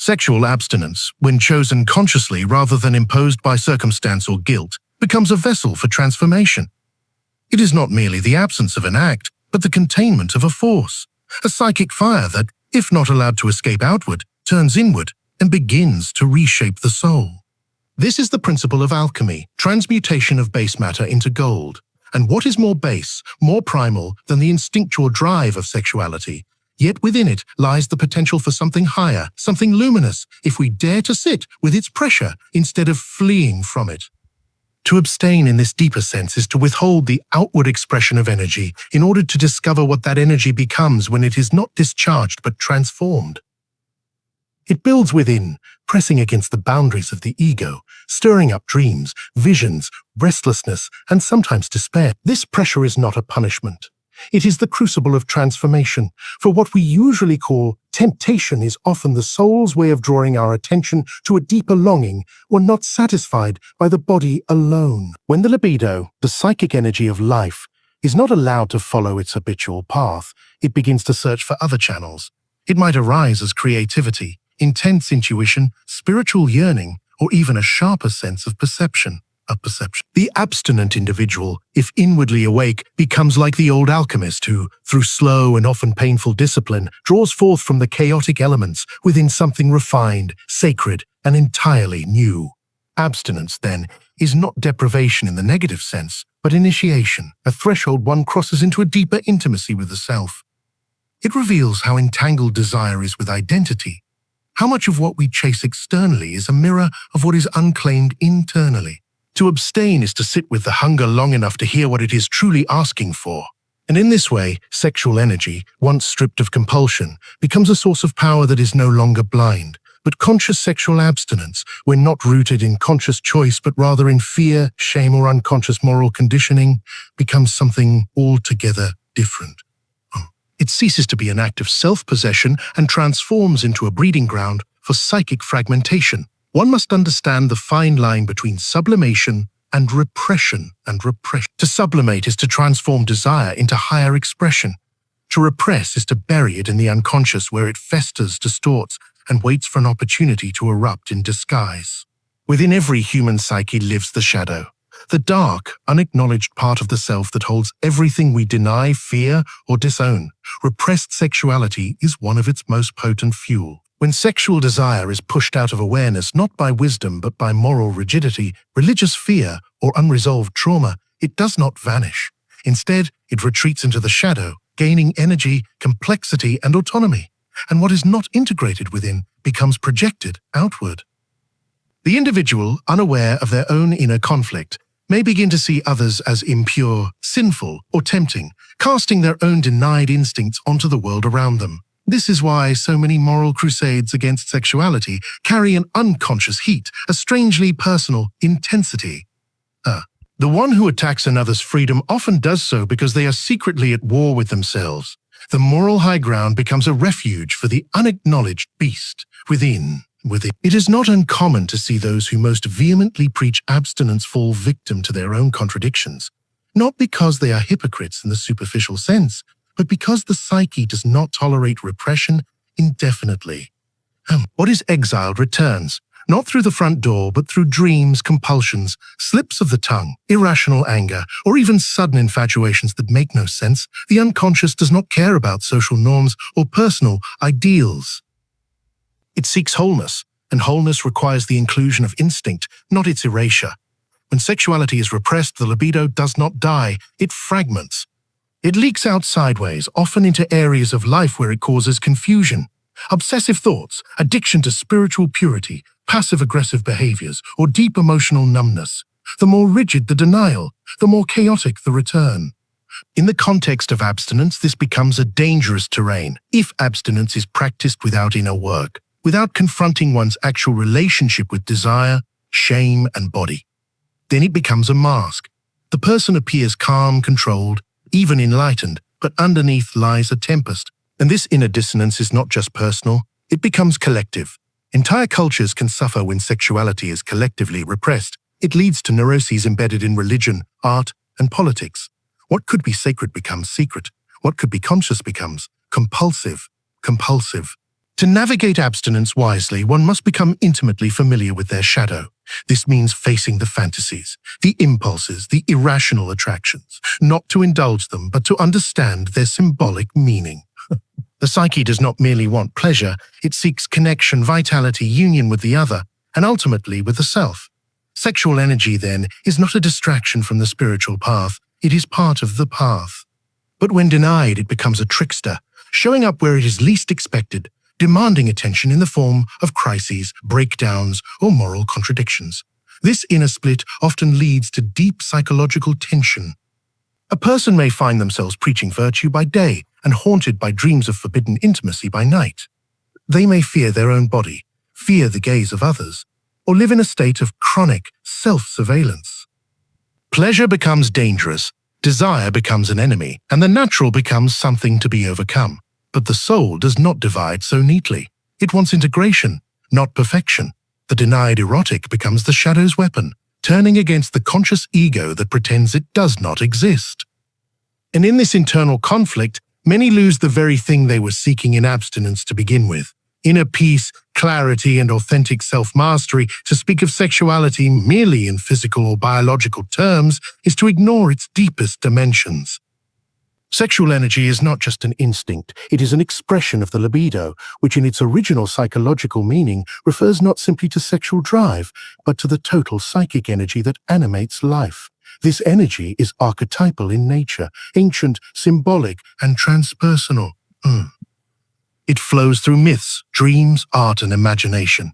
Sexual abstinence, when chosen consciously rather than imposed by circumstance or guilt, becomes a vessel for transformation. It is not merely the absence of an act, but the containment of a force, a psychic fire that, if not allowed to escape outward, turns inward and begins to reshape the soul. This is the principle of alchemy, transmutation of base matter into gold. And what is more base, more primal than the instinctual drive of sexuality? Yet within it lies the potential for something higher, something luminous, if we dare to sit with its pressure instead of fleeing from it. To abstain in this deeper sense is to withhold the outward expression of energy in order to discover what that energy becomes when it is not discharged but transformed. It builds within, pressing against the boundaries of the ego, stirring up dreams, visions, restlessness, and sometimes despair. This pressure is not a punishment. It is the crucible of transformation, for what we usually call temptation is often the soul's way of drawing our attention to a deeper longing when not satisfied by the body alone. When the libido, the psychic energy of life, is not allowed to follow its habitual path, it begins to search for other channels. It might arise as creativity, intense intuition, spiritual yearning, or even a sharper sense of perception. The abstinent individual, if inwardly awake, becomes like the old alchemist who, through slow and often painful discipline, draws forth from the chaotic elements within something refined, sacred, and entirely new. Abstinence, then, is not deprivation in the negative sense, but initiation, a threshold one crosses into a deeper intimacy with the self. It reveals how entangled desire is with identity, how much of what we chase externally is a mirror of what is unclaimed internally. To abstain is to sit with the hunger long enough to hear what it is truly asking for. And in this way, sexual energy, once stripped of compulsion, becomes a source of power that is no longer blind. But conscious sexual abstinence, when not rooted in conscious choice but rather in fear, shame, or unconscious moral conditioning, becomes something altogether different. It ceases to be an act of self-possession and transforms into a breeding ground for psychic fragmentation. One must understand the fine line between sublimation and repression. To sublimate is to transform desire into higher expression. To repress is to bury it in the unconscious where it festers, distorts, and waits for an opportunity to erupt in disguise. Within every human psyche lives the shadow, the dark, unacknowledged part of the self that holds everything we deny, fear, or disown. Repressed sexuality is one of its most potent fuel. When sexual desire is pushed out of awareness not by wisdom but by moral rigidity, religious fear, or unresolved trauma, it does not vanish. Instead, it retreats into the shadow, gaining energy, complexity, and autonomy. And what is not integrated within becomes projected outward. The individual, unaware of their own inner conflict, may begin to see others as impure, sinful, or tempting, casting their own denied instincts onto the world around them. This is why so many moral crusades against sexuality carry an unconscious heat, a strangely personal intensity. The one who attacks another's freedom often does so because they are secretly at war with themselves. The moral high ground becomes a refuge for the unacknowledged beast within. It is not uncommon to see those who most vehemently preach abstinence fall victim to their own contradictions, not because they are hypocrites in the superficial sense, but because the psyche does not tolerate repression indefinitely. What is exiled returns, not through the front door, but through dreams, compulsions, slips of the tongue, irrational anger, or even sudden infatuations that make no sense. The unconscious does not care about social norms or personal ideals. It seeks wholeness, and wholeness requires the inclusion of instinct, not its erasure. When sexuality is repressed, the libido does not die, it fragments. It leaks out sideways, often into areas of life where it causes confusion. Obsessive thoughts, addiction to spiritual purity, passive-aggressive behaviors, or deep emotional numbness. The more rigid the denial, the more chaotic the return. In the context of abstinence, this becomes a dangerous terrain if abstinence is practiced without inner work, without confronting one's actual relationship with desire, shame, and body. Then it becomes a mask. The person appears calm, controlled, even enlightened, but underneath lies a tempest. And this inner dissonance is not just personal, it becomes collective. Entire cultures can suffer when sexuality is collectively repressed. It leads to neuroses embedded in religion, art, and politics. What could be sacred becomes secret. What could be conscious becomes compulsive. To navigate abstinence wisely, one must become intimately familiar with their shadow. This means facing the fantasies, the impulses, the irrational attractions, not to indulge them, but to understand their symbolic meaning. The psyche does not merely want pleasure, it seeks connection, vitality, union with the other, and ultimately with the self. Sexual energy, then, is not a distraction from the spiritual path, it is part of the path. But when denied, it becomes a trickster, showing up where it is least expected, demanding attention in the form of crises, breakdowns, or moral contradictions. This inner split often leads to deep psychological tension. A person may find themselves preaching virtue by day and haunted by dreams of forbidden intimacy by night. They may fear their own body, fear the gaze of others, or live in a state of chronic self-surveillance. Pleasure becomes dangerous, desire becomes an enemy, and the natural becomes something to be overcome. But the soul does not divide so neatly. It wants integration, not perfection. The denied erotic becomes the shadow's weapon, turning against the conscious ego that pretends it does not exist. And in this internal conflict, many lose the very thing they were seeking in abstinence to begin with. Inner peace, clarity, and authentic self-mastery. To speak of sexuality merely in physical or biological terms is to ignore its deepest dimensions. Sexual energy is not just an instinct, it is an expression of the libido, which in its original psychological meaning refers not simply to sexual drive, but to the total psychic energy that animates life. This energy is archetypal in nature, ancient, symbolic, and transpersonal. It flows through myths, dreams, art, and imagination.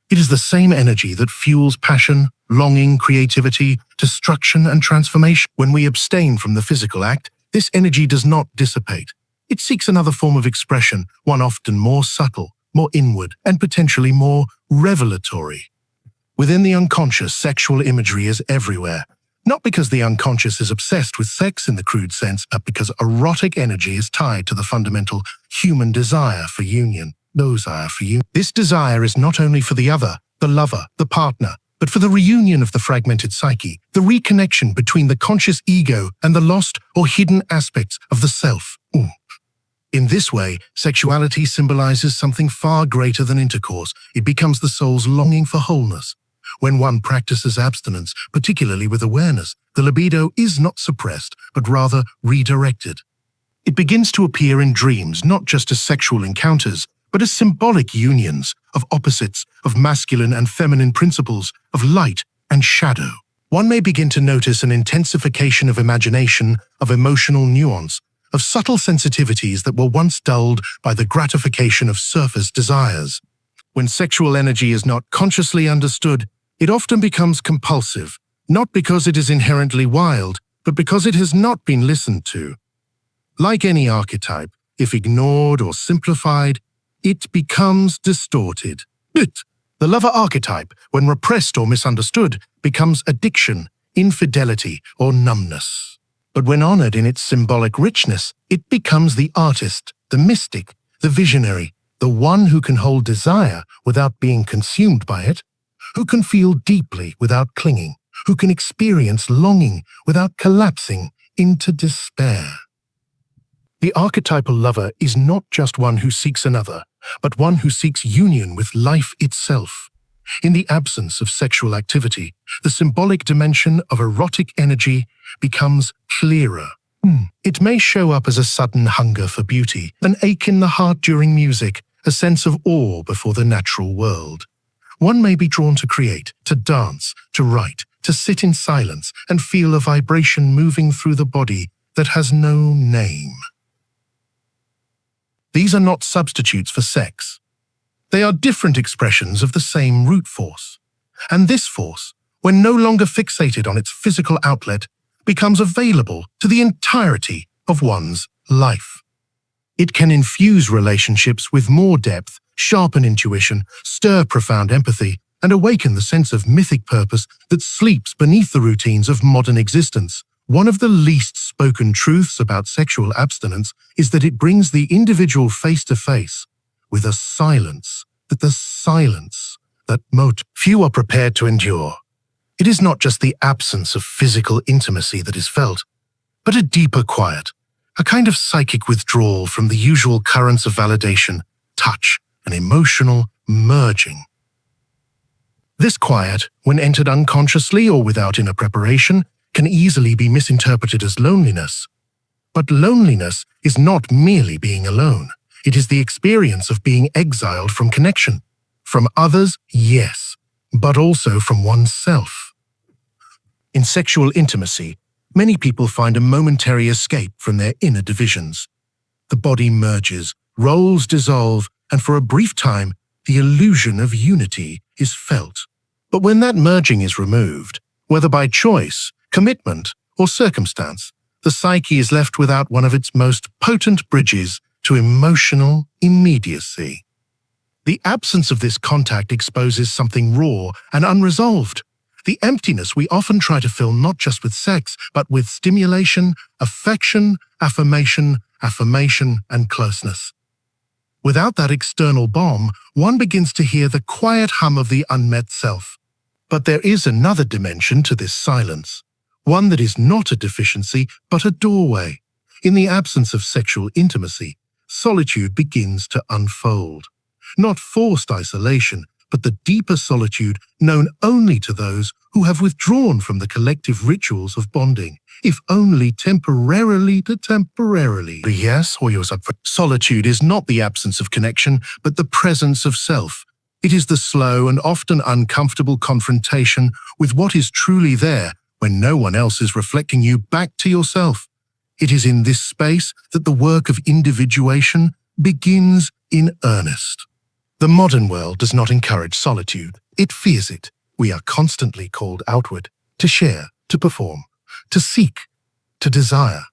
It is the same energy that fuels passion, longing, creativity, destruction, and transformation. When we abstain from the physical act, this energy does not dissipate. It seeks another form of expression, one often more subtle, more inward, and potentially more revelatory. Within the unconscious, sexual imagery is everywhere. Not because the unconscious is obsessed with sex in the crude sense, but because erotic energy is tied to the fundamental human desire for union. This desire is not only for the other, the lover, the partner, but for the reunion of the fragmented psyche, the reconnection between the conscious ego and the lost or hidden aspects of the self. In this way, sexuality symbolizes something far greater than intercourse. It becomes the soul's longing for wholeness. When one practices abstinence, particularly with awareness, the libido is not suppressed, but rather redirected. It begins to appear in dreams, not just as sexual encounters, but as symbolic unions of opposites, of masculine and feminine principles, of light and shadow. One may begin to notice an intensification of imagination, of emotional nuance, of subtle sensitivities that were once dulled by the gratification of surface desires. When sexual energy is not consciously understood, it often becomes compulsive, not because it is inherently wild, but because it has not been listened to. Like any archetype, if ignored or simplified, it becomes distorted. The lover archetype, when repressed or misunderstood, becomes addiction, infidelity, or numbness. But when honored in its symbolic richness, it becomes the artist, the mystic, the visionary, the one who can hold desire without being consumed by it, who can feel deeply without clinging, who can experience longing without collapsing into despair. The archetypal lover is not just one who seeks another, but one who seeks union with life itself. In the absence of sexual activity, the symbolic dimension of erotic energy becomes clearer. It may show up as a sudden hunger for beauty, an ache in the heart during music, a sense of awe before the natural world. One may be drawn to create, to dance, to write, to sit in silence and feel a vibration moving through the body that has no name. These are not substitutes for sex. They are different expressions of the same root force. And this force, when no longer fixated on its physical outlet, becomes available to the entirety of one's life. It can infuse relationships with more depth, sharpen intuition, stir profound empathy, and awaken the sense of mythic purpose that sleeps beneath the routines of modern existence. One of the least spoken truths about sexual abstinence is that it brings the individual face to face with a silence that few are prepared to endure. It is not just the absence of physical intimacy that is felt, but a deeper quiet, a kind of psychic withdrawal from the usual currents of validation, touch, an emotional merging. This quiet, when entered unconsciously or without inner preparation, can easily be misinterpreted as loneliness. But loneliness is not merely being alone. It is the experience of being exiled from connection. From others, yes, but also from oneself. In sexual intimacy, many people find a momentary escape from their inner divisions. The body merges, roles dissolve, and for a brief time, the illusion of unity is felt. But when that merging is removed, whether by choice, commitment, or circumstance, the psyche is left without one of its most potent bridges to emotional immediacy. The absence of this contact exposes something raw and unresolved. The emptiness we often try to fill not just with sex, but with stimulation, affection, affirmation, and closeness. Without that external bomb, one begins to hear the quiet hum of the unmet self. But there is another dimension to this silence, one that is not a deficiency, but a doorway. In the absence of sexual intimacy, solitude begins to unfold. Not forced isolation, but the deeper solitude known only to those who have withdrawn from the collective rituals of bonding, if only temporarily. Yes, solitude is not the absence of connection, but the presence of self. It is the slow and often uncomfortable confrontation with what is truly there when no one else is reflecting you back to yourself. It is in this space that the work of individuation begins in earnest. The modern world does not encourage solitude. It fears it. We are constantly called outward, to share, to perform, to seek, to desire.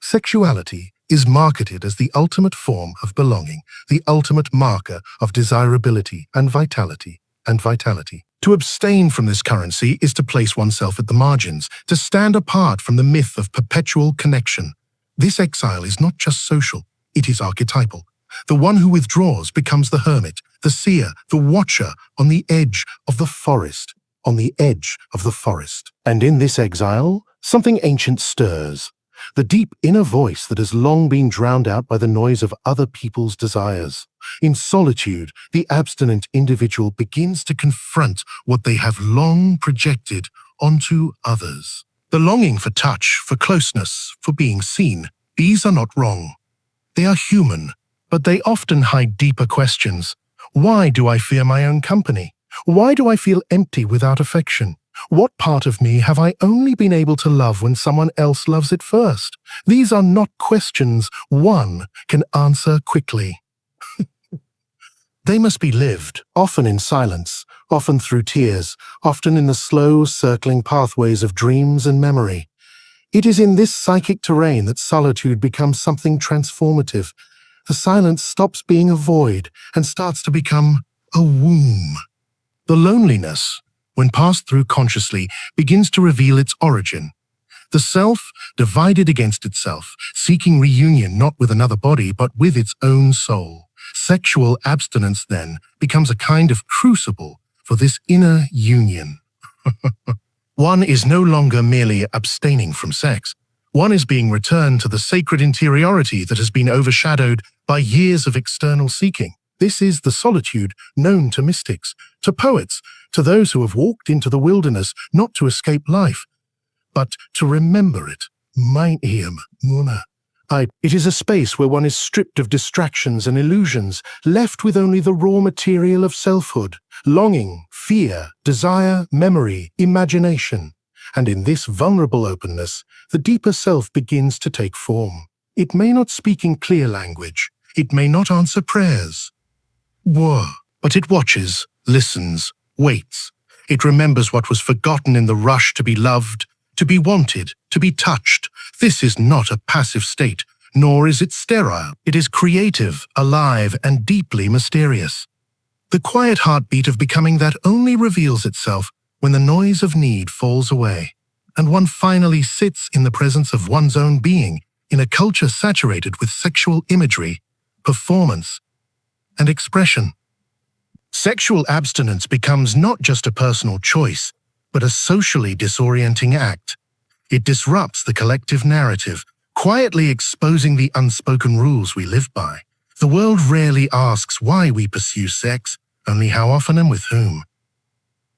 Sexuality is marketed as the ultimate form of belonging, the ultimate marker of desirability and vitality. To abstain from this currency is to place oneself at the margins, to stand apart from the myth of perpetual connection. This exile is not just social, it is archetypal. The one who withdraws becomes the hermit, the seer, the watcher on the edge of the forest, And in this exile, something ancient stirs. The deep inner voice that has long been drowned out by the noise of other people's desires. In solitude, the abstinent individual begins to confront what they have long projected onto others. The longing for touch, for closeness, for being seen, these are not wrong. They are human, but they often hide deeper questions. Why do I fear my own company? Why do I feel empty without affection? What part of me have I only been able to love when someone else loves it first? These are not questions one can answer quickly. They must be lived, often in silence, often through tears, often in the slow, circling pathways of dreams and memory. It is in this psychic terrain that solitude becomes something transformative. The silence stops being a void and starts to become a womb. The loneliness, when passed through consciously, begins to reveal its origin. The self, divided against itself, seeking reunion not with another body but with its own soul. Sexual abstinence, then, becomes a kind of crucible for this inner union. One is no longer merely abstaining from sex. One is being returned to the sacred interiority that has been overshadowed by years of external seeking. This is the solitude known to mystics, to poets, to those who have walked into the wilderness not to escape life, but to remember it. It is a space where one is stripped of distractions and illusions, left with only the raw material of selfhood, longing, fear, desire, memory, imagination. And in this vulnerable openness, the deeper self begins to take form. It may not speak in clear language. It may not answer prayers. But it watches, listens, waits. It remembers what was forgotten in the rush to be loved, to be wanted, to be touched. This is not a passive state, nor is it sterile. It is creative, alive, and deeply mysterious. The quiet heartbeat of becoming that only reveals itself when the noise of need falls away, and one finally sits in the presence of one's own being in a culture saturated with sexual imagery, performance, and expression. Sexual abstinence becomes not just a personal choice, but a socially disorienting act. It disrupts the collective narrative, quietly exposing the unspoken rules we live by. The world rarely asks why we pursue sex, only how often and with whom.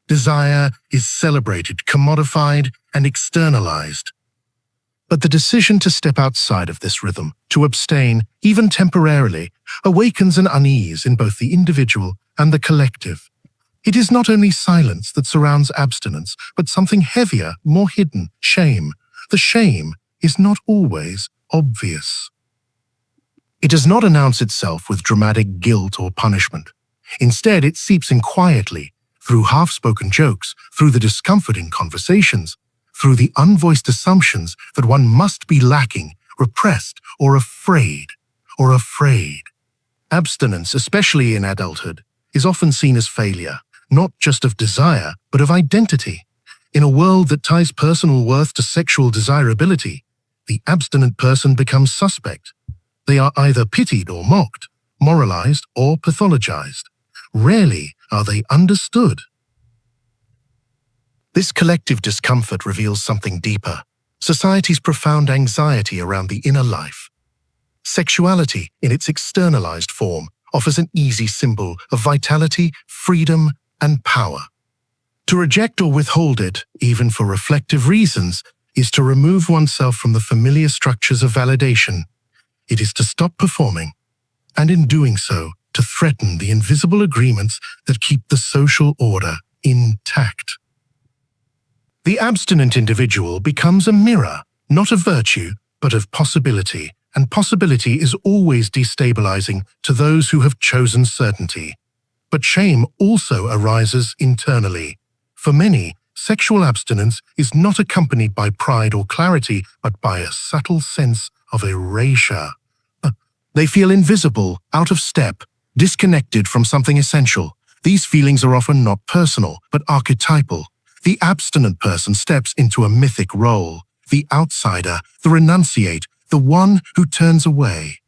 Desire is celebrated, commodified, and externalized. But the decision to step outside of this rhythm, to abstain, even temporarily, awakens an unease in both the individual and the collective. It is not only silence that surrounds abstinence, but something heavier, more hidden, shame. The shame is not always obvious. It does not announce itself with dramatic guilt or punishment. Instead, it seeps in quietly, through half-spoken jokes, through the discomfort in conversations, through the unvoiced assumptions that one must be lacking, repressed, or afraid. Abstinence, especially in adulthood, is often seen as failure, not just of desire, but of identity. In a world that ties personal worth to sexual desirability, the abstinent person becomes suspect. They are either pitied or mocked, moralized or pathologized. Rarely are they understood. This collective discomfort reveals something deeper, society's profound anxiety around the inner life. Sexuality, in its externalized form, offers an easy symbol of vitality, freedom, and power. To reject or withhold it, even for reflective reasons, is to remove oneself from the familiar structures of validation. It is to stop performing, and in doing so, to threaten the invisible agreements that keep the social order intact. The abstinent individual becomes a mirror, not of virtue, but of possibility, and possibility is always destabilizing to those who have chosen certainty. But shame also arises internally. For many, sexual abstinence is not accompanied by pride or clarity, but by a subtle sense of erasure. They feel invisible, out of step, disconnected from something essential. These feelings are often not personal, but archetypal. The abstinent person steps into a mythic role, the outsider, the renunciate, the one who turns away.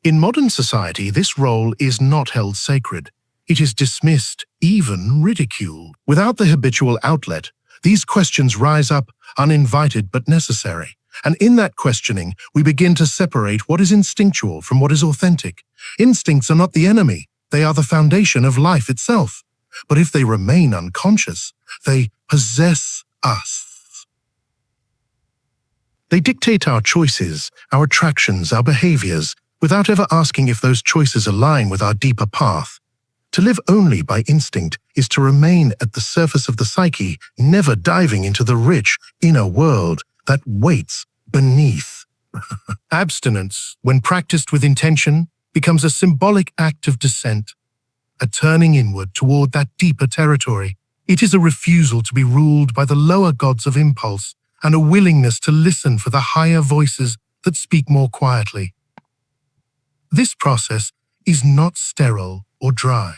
In modern society, this role is not held sacred. It is dismissed, even ridiculed. Without the habitual outlet, these questions rise up, uninvited but necessary. And in that questioning, we begin to separate what is instinctual from what is authentic. Instincts are not the enemy. They are the foundation of life itself. But if they remain unconscious, they possess us. They dictate our choices, our attractions, our behaviors, without ever asking if those choices align with our deeper path. To live only by instinct is to remain at the surface of the psyche, never diving into the rich, inner world that waits beneath. Abstinence, when practiced with intention, becomes a symbolic act of descent, a turning inward toward that deeper territory. It is a refusal to be ruled by the lower gods of impulse and a willingness to listen for the higher voices that speak more quietly. This process is not sterile or dry.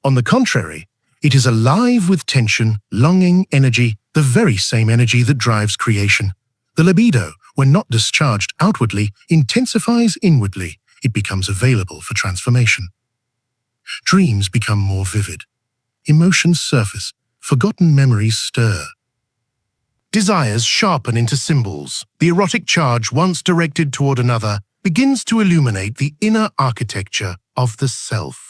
On the contrary, it is alive with tension, longing, energy, the very same energy that drives creation. The libido, when not discharged outwardly, intensifies inwardly. It becomes available for transformation. Dreams become more vivid. Emotions surface. Forgotten memories stir. Desires sharpen into symbols. The erotic charge, once directed toward another, begins to illuminate the inner architecture of the self.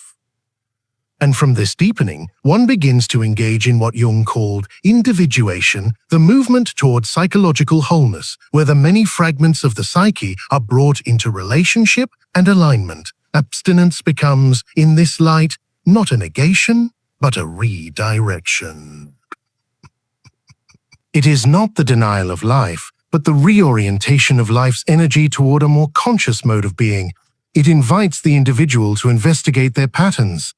And from this deepening, one begins to engage in what Jung called individuation, the movement toward psychological wholeness, where the many fragments of the psyche are brought into relationship and alignment. Abstinence becomes, in this light, not a negation, but a redirection. It is not the denial of life, but the reorientation of life's energy toward a more conscious mode of being. It invites the individual to investigate their patterns,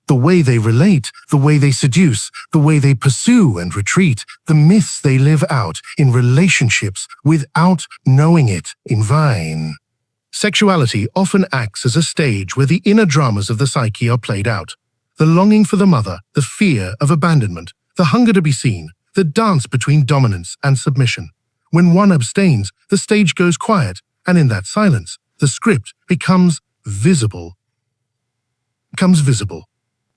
the way they relate, the way they seduce, the way they pursue and retreat, the myths they live out in relationships without knowing it in vain. Sexuality often acts as a stage where the inner dramas of the psyche are played out. The longing for the mother, the fear of abandonment, the hunger to be seen, the dance between dominance and submission. When one abstains, the stage goes quiet, and in that silence, the script becomes visible.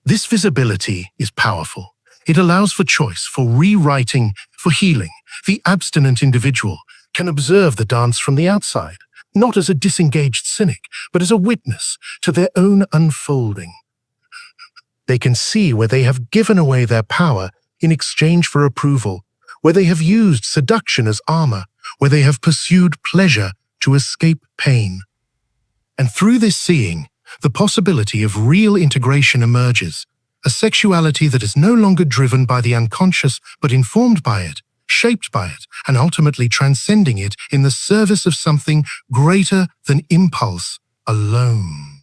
This visibility is powerful. It allows for choice, for rewriting, for healing. The abstinent individual can observe the dance from the outside, not as a disengaged cynic, but as a witness to their own unfolding. They can see where they have given away their power in exchange for approval, where they have used seduction as armor, where they have pursued pleasure to escape pain. And through this seeing, the possibility of real integration emerges, a sexuality that is no longer driven by the unconscious but informed by it, shaped by it, and ultimately transcending it in the service of something greater than impulse alone.